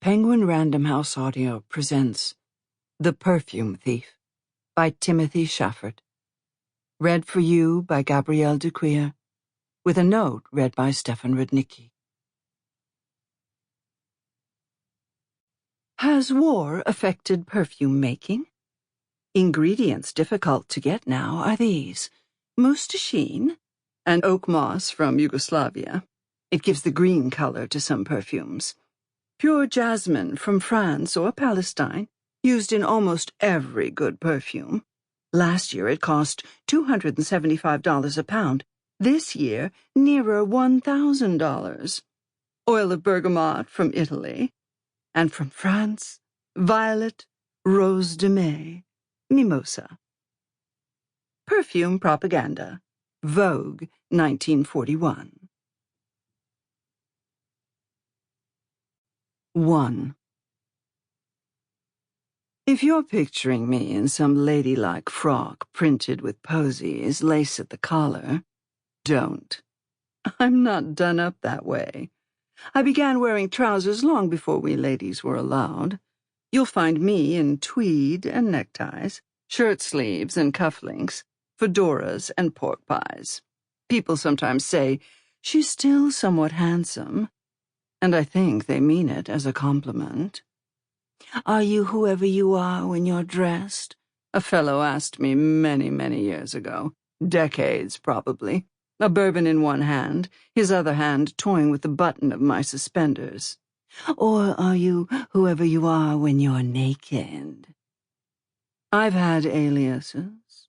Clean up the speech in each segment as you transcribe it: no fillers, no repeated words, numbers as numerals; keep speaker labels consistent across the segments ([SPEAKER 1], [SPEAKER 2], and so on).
[SPEAKER 1] Penguin Random House Audio presents The Perfume Thief by Timothy Schaffert. Read for you by Gabrielle de Cuir, with a note read by Stefan Rudnicki. Has war affected perfume making? Ingredients difficult to get now are these: moustacheine and oak moss from Yugoslavia. It gives the green color to some perfumes. Pure jasmine from France or Palestine, used in almost every good perfume. Last year it cost $275 a pound. This year, nearer $1,000. Oil of bergamot from Italy. And from France, violet, rose de mai, mimosa. Perfume propaganda. Vogue, 1941. 1. If you're picturing me in some ladylike frock printed with posies, lace at the collar, don't. I'm not done up that way. I began wearing trousers long before we ladies were allowed. You'll find me in tweed and neckties, shirt sleeves and cufflinks, fedoras and pork pies. People sometimes say, she's still somewhat handsome, and I think they mean it as a compliment. Are you whoever you are when you're dressed? A fellow asked me many years ago. Decades, probably. A bourbon in one hand, his other hand toying with the button of my suspenders. Or are you whoever you are when you're naked? I've had aliases.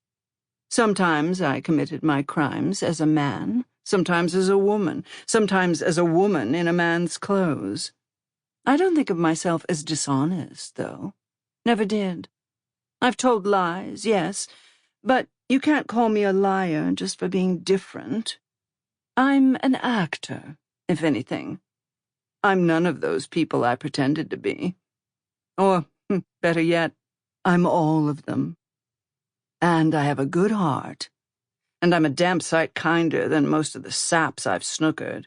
[SPEAKER 1] Sometimes I committed my crimes as a man, sometimes as a woman, sometimes as a woman in a man's clothes. I don't think of myself as dishonest, though. Never did. I've told lies, yes, but you can't call me a liar just for being different. I'm an actor, if anything. I'm none of those people I pretended to be. Or, better yet, I'm all of them. And I have a good heart. And I'm a damn sight kinder than most of the saps I've snookered.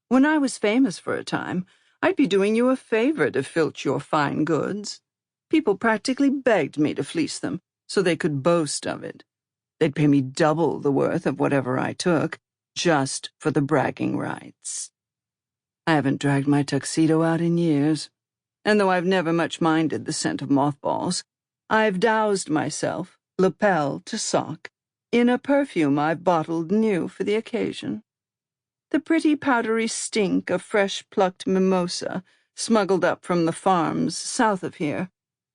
[SPEAKER 1] When I was famous for a time, I'd be doing you a favor to filch your fine goods. People practically begged me to fleece them so they could boast of it. They'd pay me double the worth of whatever I took, just for the bragging rights. I haven't dragged my tuxedo out in years, and though I've never much minded the scent of mothballs, I've doused myself, lapel to sock, in a perfume I've bottled new for the occasion. The pretty powdery stink of fresh-plucked mimosa smuggled up from the farms south of here,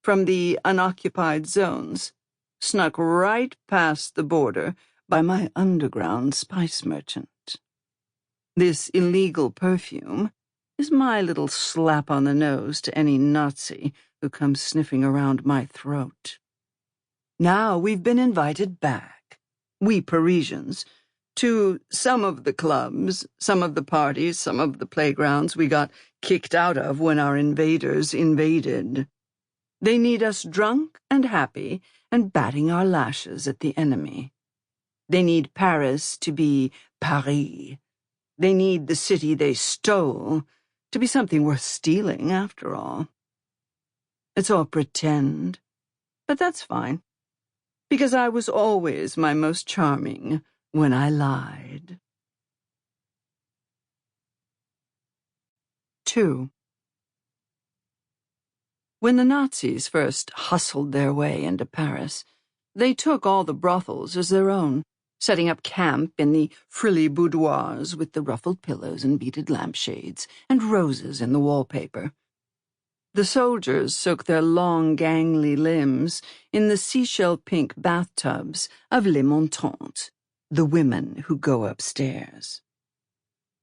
[SPEAKER 1] from the unoccupied zones, snuck right past the border by my underground spice merchant. This illegal perfume is my little slap on the nose to any Nazi who comes sniffing around my throat. Now we've been invited back, we Parisians, to some of the clubs, some of the parties, some of the playgrounds we got kicked out of when our invaders invaded. They need us drunk and happy and batting our lashes at the enemy. They need Paris to be Paris. They need the city they stole to be something worth stealing, after all. It's all pretend, but that's fine, because I was always my most charming when I lied. 2. When the Nazis first hustled their way into Paris, they took all the brothels as their own, setting up camp in the frilly boudoirs with the ruffled pillows and beaded lampshades and roses in the wallpaper. The soldiers soaked their long, gangly limbs in the seashell-pink bathtubs of les montantes, the women who go upstairs.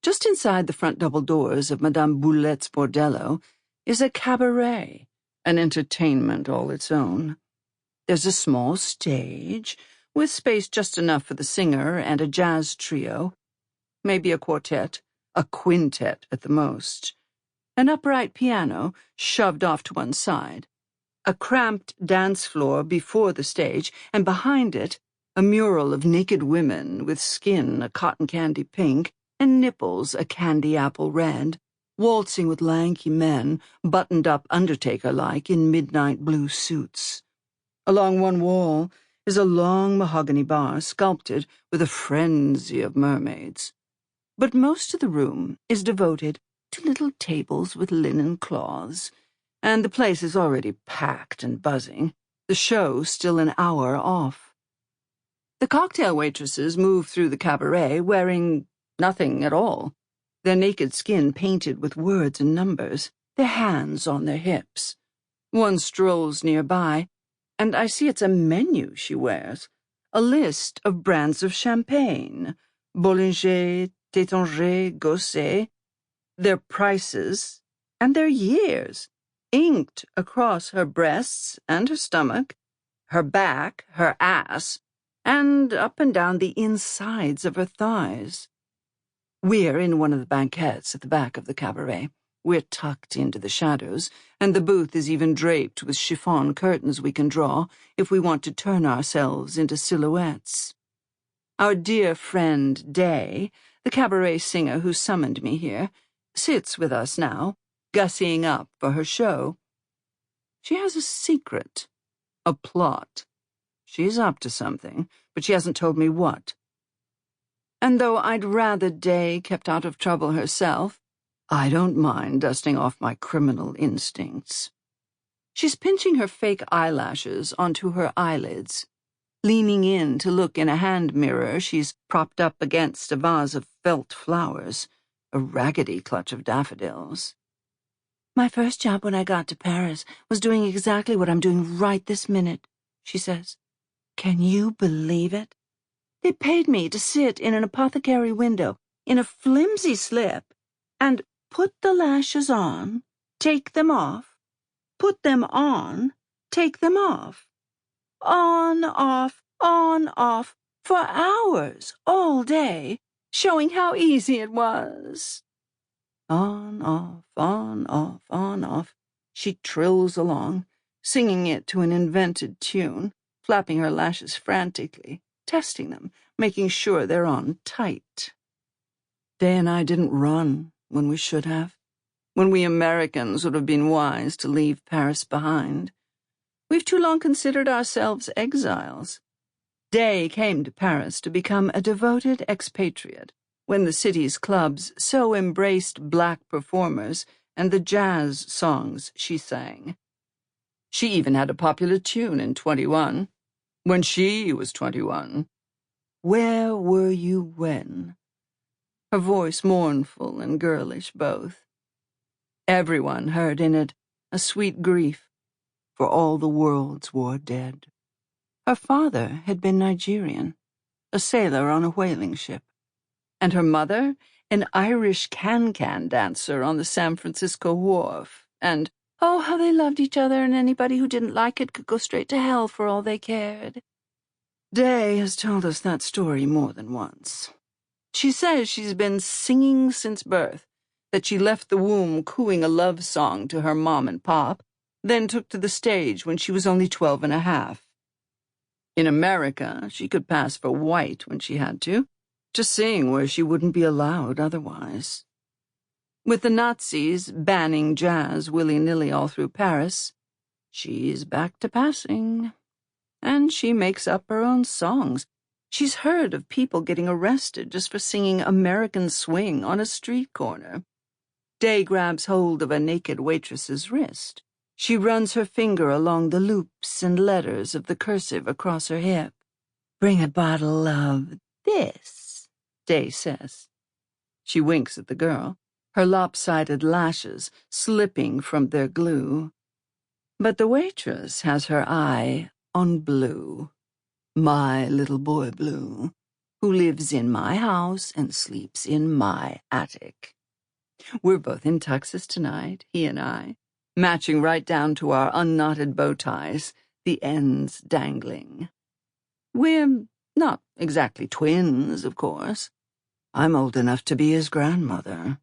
[SPEAKER 1] Just inside the front double doors of Madame Boulette's bordello is a cabaret, an entertainment all its own. There's a small stage, with space just enough for the singer and a jazz trio, maybe a quartet, a quintet at the most, an upright piano shoved off to one side, a cramped dance floor before the stage, and behind it, a mural of naked women with skin a cotton candy pink and nipples a candy apple red, waltzing with lanky men, buttoned up undertaker-like in midnight blue suits. Along one wall is a long mahogany bar sculpted with a frenzy of mermaids. But most of the room is devoted to little tables with linen cloths, and the place is already packed and buzzing, the show still an hour off. The cocktail waitresses move through the cabaret wearing nothing at all, their naked skin painted with words and numbers, their hands on their hips. One strolls nearby, and I see it's a menu she wears, a list of brands of champagne, Bollinger, Tétanger, Gosset, their prices, and their years, inked across her breasts and her stomach, her back, her ass, and up and down the insides of her thighs. We're in one of the banquettes at the back of the cabaret. We're tucked into the shadows, and the booth is even draped with chiffon curtains we can draw if we want to turn ourselves into silhouettes. Our dear friend Day, the cabaret singer who summoned me here, sits with us now, gussying up for her show. She has a secret, a plot. She's up to something, but she hasn't told me what. And though I'd rather Day kept out of trouble herself, I don't mind dusting off my criminal instincts. She's pinching her fake eyelashes onto her eyelids, leaning in to look in a hand mirror she's propped up against a vase of felt flowers, a raggedy clutch of daffodils. "My first job when I got to Paris was doing exactly what I'm doing right this minute," she says. "Can you believe it? They paid me to sit in an apothecary window in a flimsy slip and put the lashes on, take them off, put them on, take them off. On, off, for hours, all day, showing how easy it was." On, off, on, off, on, off, she trills along, singing it to an invented tune, flapping her lashes frantically, testing them, making sure they're on tight. Day and I didn't run when we should have, when we Americans would have been wise to leave Paris behind. We've too long considered ourselves exiles. Day came to Paris to become a devoted expatriate when the city's clubs so embraced black performers and the jazz songs she sang. She even had a popular tune in 21, when she was 21. Where were you when? Her voice mournful and girlish both. Everyone heard in it a sweet grief for all the world's war dead. Her father had been Nigerian, a sailor on a whaling ship, and her mother an Irish can-can dancer on the San Francisco wharf, and, oh, how they loved each other, and anybody who didn't like it could go straight to hell for all they cared. Day has told us that story more than once. She says she's been singing since birth, that she left the womb cooing a love song to her mom and pop, then took to the stage when she was only 12 and a half. In America, she could pass for white when she had to sing where she wouldn't be allowed otherwise. With the Nazis banning jazz willy-nilly all through Paris, she's back to passing. And she makes up her own songs. She's heard of people getting arrested just for singing American Swing on a street corner. Day grabs hold of a naked waitress's wrist. She runs her finger along the loops and letters of the cursive across her hip. "Bring a bottle of this," Day says. She winks at the girl, her lopsided lashes slipping from their glue. But the waitress has her eye on Blue, my little boy Blue, who lives in my house and sleeps in my attic. We're both in tuxes tonight, he and I, matching right down to our unknotted bow ties, the ends dangling. We're not exactly twins, of course. I'm old enough to be his grandmother.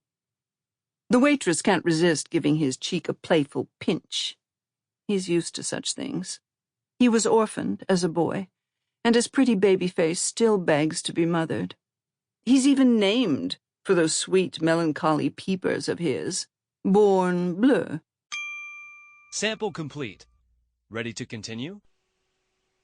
[SPEAKER 1] The waitress can't resist giving his cheek a playful pinch. He's used to such things. He was orphaned as a boy, and his pretty baby face still begs to be mothered. He's even named for for those sweet, melancholy peepers of his, born bleu.
[SPEAKER 2] Sample complete. Ready to continue?